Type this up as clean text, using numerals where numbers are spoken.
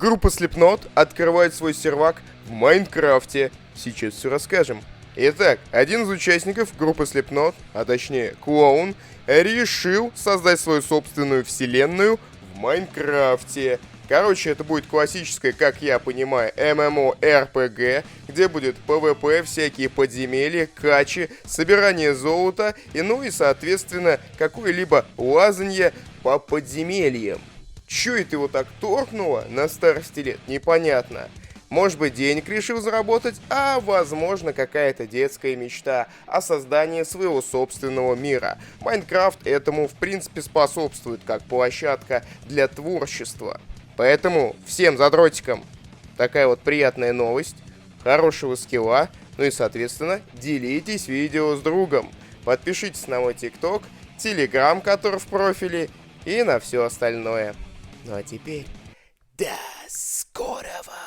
Группа Slipknot открывает свой сервак в Майнкрафте. Сейчас все расскажем. Итак, один из участников группы Slipknot, а точнее Клоун, решил создать свою собственную вселенную в Майнкрафте. Короче, это будет классическое, как я понимаю, MMORPG, где будет PvP, всякие подземелья, качи, собирание золота и, ну и, соответственно, какое-либо лазанье по подземельям. Чё это его так торкнуло на старости лет, непонятно. Может быть, денег решил заработать, а возможно, какая-то детская мечта о создании своего собственного мира. Майнкрафт этому, в принципе, способствует как площадка для творчества. Поэтому всем задротикам такая вот приятная новость, хорошего скилла, ну и, соответственно, делитесь видео с другом. Подпишитесь на мой ТикТок, Телеграм, который в профиле, и на все остальное. Ну а теперь до скорого!